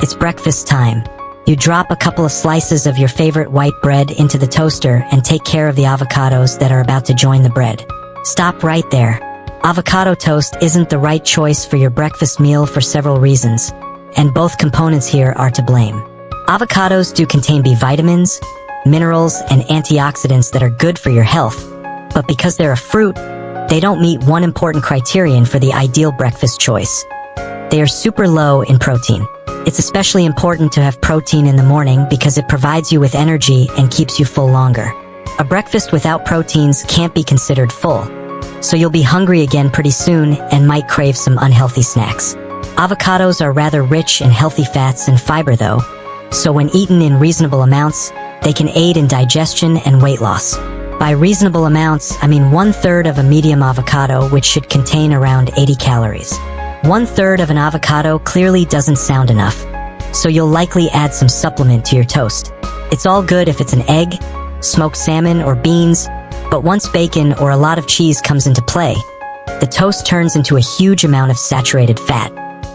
It's breakfast time. You drop a couple of slices of your favorite white bread into the toaster and take care of the avocados that are about to join the bread. Stop right there. Avocado toast isn't the right choice for your breakfast meal for several reasons, and both components here are to blame. Avocados do contain B vitamins, minerals, and antioxidants that are good for your health, but because they're a fruit, they don't meet one important criterion for the ideal breakfast choice. They are super low in protein. It's especially important to have protein in the morning because it provides you with energy and keeps you full longer. A breakfast without proteins can't be considered full, so you'll be hungry again pretty soon and might crave some unhealthy snacks. Avocados are rather rich in healthy fats and fiber though, so when eaten in reasonable amounts, they can aid in digestion and weight loss. By reasonable amounts, I mean 1/3 of a medium avocado, which should contain around 80 calories. 1/3 of an avocado clearly doesn't sound enough, so you'll likely add some supplement to your toast. It's all good if it's an egg, smoked salmon, or beans, but once bacon or a lot of cheese comes into play, the toast turns into a huge amount of saturated fat,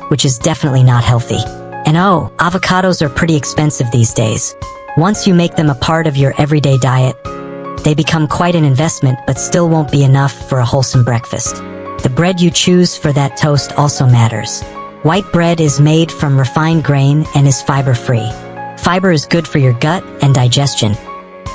which is definitely not healthy. And oh, avocados are pretty expensive these days. Once you make them a part of your everyday diet, they become quite an investment but still won't be enough for a wholesome breakfast. The bread you choose for that toast also matters. White bread is made from refined grain and is fiber-free. Fiber is good for your gut and digestion.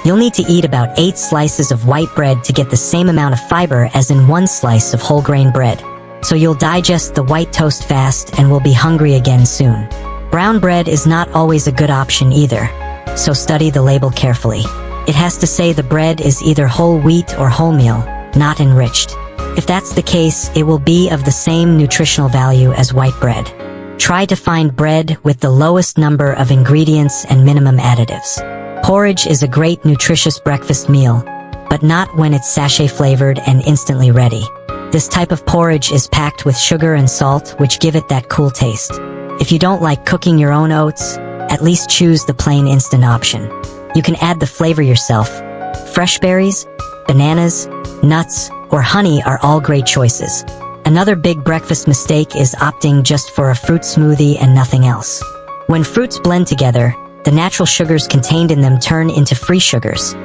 You'll need to eat about 8 slices of white bread to get the same amount of fiber as in 1 slice of whole grain bread. So you'll digest the white toast fast and will be hungry again soon. Brown bread is not always a good option either, so study the label carefully. It has to say the bread is either whole wheat or wholemeal, not enriched. If that's the case, it will be of the same nutritional value as white bread. Try to find bread with the lowest number of ingredients and minimum additives. Porridge is a great nutritious breakfast meal, but not when it's sachet-flavored and instantly ready. This type of porridge is packed with sugar and salt, which give it that cool taste. If you don't like cooking your own oats, at least choose the plain instant option. You can add the flavor yourself. Fresh berries, bananas, nuts, or honey are all great choices. Another big breakfast mistake is opting just for a fruit smoothie and nothing else. When fruits blend together, the natural sugars contained in them turn into free sugars,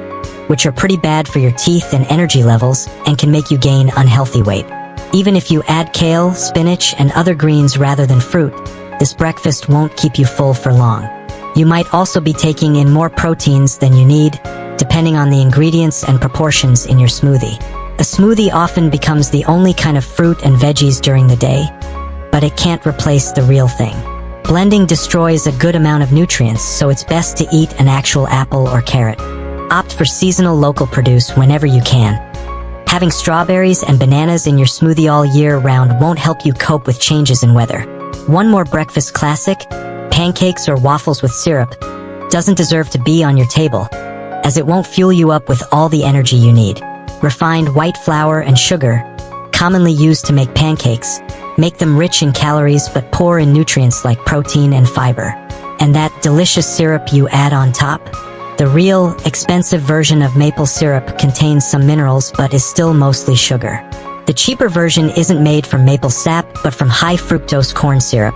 which are pretty bad for your teeth and energy levels and can make you gain unhealthy weight. Even if you add kale, spinach, and other greens rather than fruit, this breakfast won't keep you full for long. You might also be taking in more proteins than you need, depending on the ingredients and proportions in your smoothie. A smoothie often becomes the only kind of fruit and veggies during the day, but it can't replace the real thing. Blending destroys a good amount of nutrients, so it's best to eat an actual apple or carrot. Opt for seasonal local produce whenever you can. Having strawberries and bananas in your smoothie all year round won't help you cope with changes in weather. One more breakfast classic, pancakes or waffles with syrup, doesn't deserve to be on your table, as it won't fuel you up with all the energy you need. Refined white flour and sugar, commonly used to make pancakes, make them rich in calories but poor in nutrients like protein and fiber. And that delicious syrup you add on top? The real, expensive version of maple syrup contains some minerals but is still mostly sugar. The cheaper version isn't made from maple sap but from high fructose corn syrup,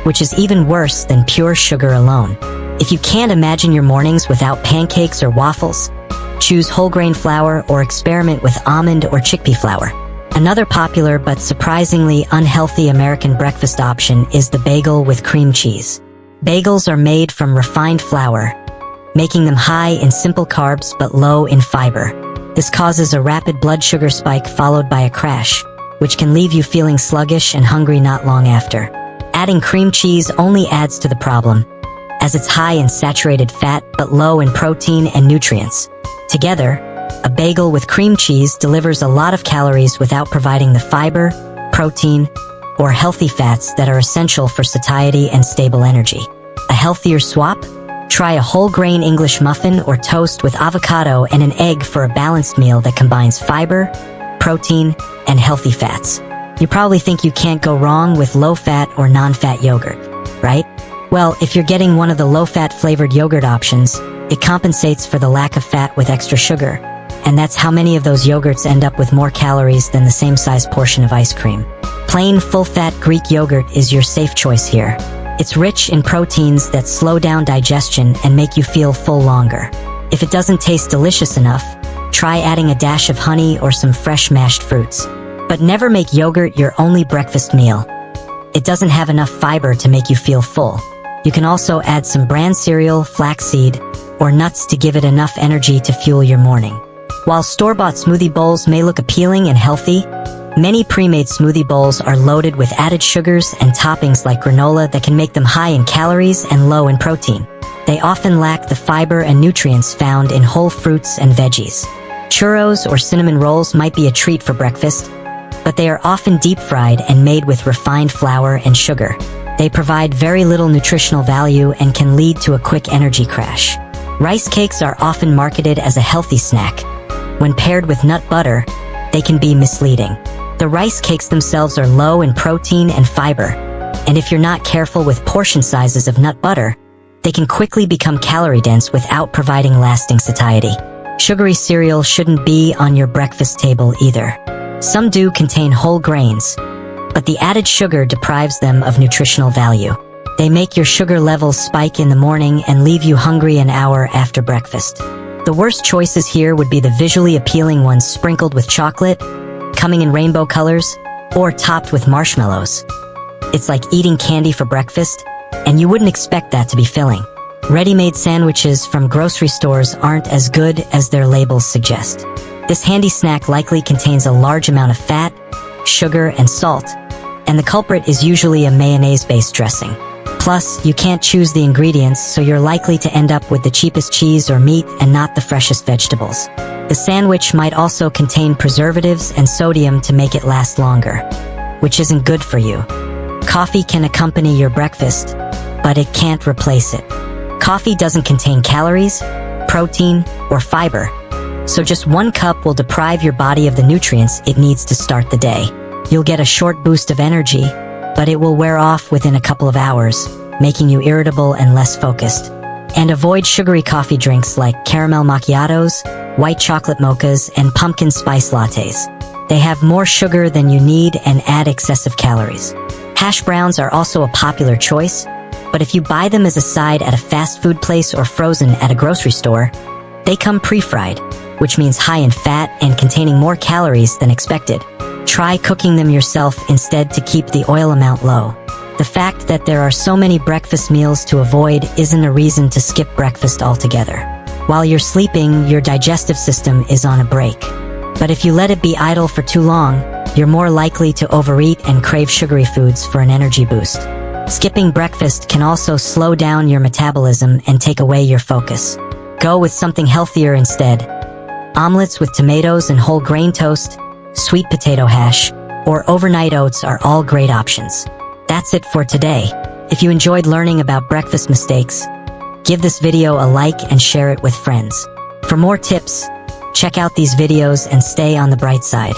which is even worse than pure sugar alone. If you can't imagine your mornings without pancakes or waffles, choose whole grain flour or experiment with almond or chickpea flour. Another popular but surprisingly unhealthy American breakfast option is the bagel with cream cheese. Bagels are made from refined flour, making them high in simple carbs but low in fiber. This causes a rapid blood sugar spike followed by a crash, which can leave you feeling sluggish and hungry not long after. Adding cream cheese only adds to the problem, as it's high in saturated fat but low in protein and nutrients. Together, a bagel with cream cheese delivers a lot of calories without providing the fiber, protein, or healthy fats that are essential for satiety and stable energy. A healthier swap? Try a whole grain English muffin or toast with avocado and an egg for a balanced meal that combines fiber, protein, and healthy fats. You probably think you can't go wrong with low-fat or non-fat yogurt, right? Well, if you're getting one of the low-fat flavored yogurt options, it compensates for the lack of fat with extra sugar, and that's how many of those yogurts end up with more calories than the same size portion of ice cream. Plain full-fat Greek yogurt is your safe choice here. It's rich in proteins that slow down digestion and make you feel full longer. If it doesn't taste delicious enough, try adding a dash of honey or some fresh mashed fruits. But never make yogurt your only breakfast meal. It doesn't have enough fiber to make you feel full. You can also add some bran cereal, flaxseed, or nuts to give it enough energy to fuel your morning. While store-bought smoothie bowls may look appealing and healthy, many pre-made smoothie bowls are loaded with added sugars and toppings like granola that can make them high in calories and low in protein. They often lack the fiber and nutrients found in whole fruits and veggies. Churros or cinnamon rolls might be a treat for breakfast, but they are often deep-fried and made with refined flour and sugar. They provide very little nutritional value and can lead to a quick energy crash. Rice cakes are often marketed as a healthy snack. When paired with nut butter, they can be misleading. The rice cakes themselves are low in protein and fiber, and if you're not careful with portion sizes of nut butter, they can quickly become calorie-dense without providing lasting satiety. Sugary cereal shouldn't be on your breakfast table either. Some do contain whole grains, but the added sugar deprives them of nutritional value. They make your sugar levels spike in the morning and leave you hungry an hour after breakfast. The worst choices here would be the visually appealing ones sprinkled with chocolate, coming in rainbow colors, or topped with marshmallows. It's like eating candy for breakfast, and you wouldn't expect that to be filling. Ready-made sandwiches from grocery stores aren't as good as their labels suggest. This handy snack likely contains a large amount of fat, sugar, and salt, and the culprit is usually a mayonnaise-based dressing. Plus, you can't choose the ingredients, so you're likely to end up with the cheapest cheese or meat and not the freshest vegetables. The sandwich might also contain preservatives and sodium to make it last longer, which isn't good for you. Coffee can accompany your breakfast, but it can't replace it. Coffee doesn't contain calories, protein, or fiber, so just 1 cup will deprive your body of the nutrients it needs to start the day. You'll get a short boost of energy, but it will wear off within a couple of hours, making you irritable and less focused. And avoid sugary coffee drinks like caramel macchiatos, white chocolate mochas, and pumpkin spice lattes. They have more sugar than you need and add excessive calories. Hash browns are also a popular choice, but if you buy them as a side at a fast food place or frozen at a grocery store, they come pre-fried, which means high in fat and containing more calories than expected. Try cooking them yourself instead to keep the oil amount low. The fact that there are so many breakfast meals to avoid isn't a reason to skip breakfast altogether. While you're sleeping, your digestive system is on a break. But if you let it be idle for too long, you're more likely to overeat and crave sugary foods for an energy boost. Skipping breakfast can also slow down your metabolism and take away your focus. Go with something healthier instead. Omelets with tomatoes and whole grain toast, sweet potato hash, or overnight oats are all great options. That's it for today. If you enjoyed learning about breakfast mistakes, give this video a like and share it with friends. For more tips, check out these videos and stay on the bright side.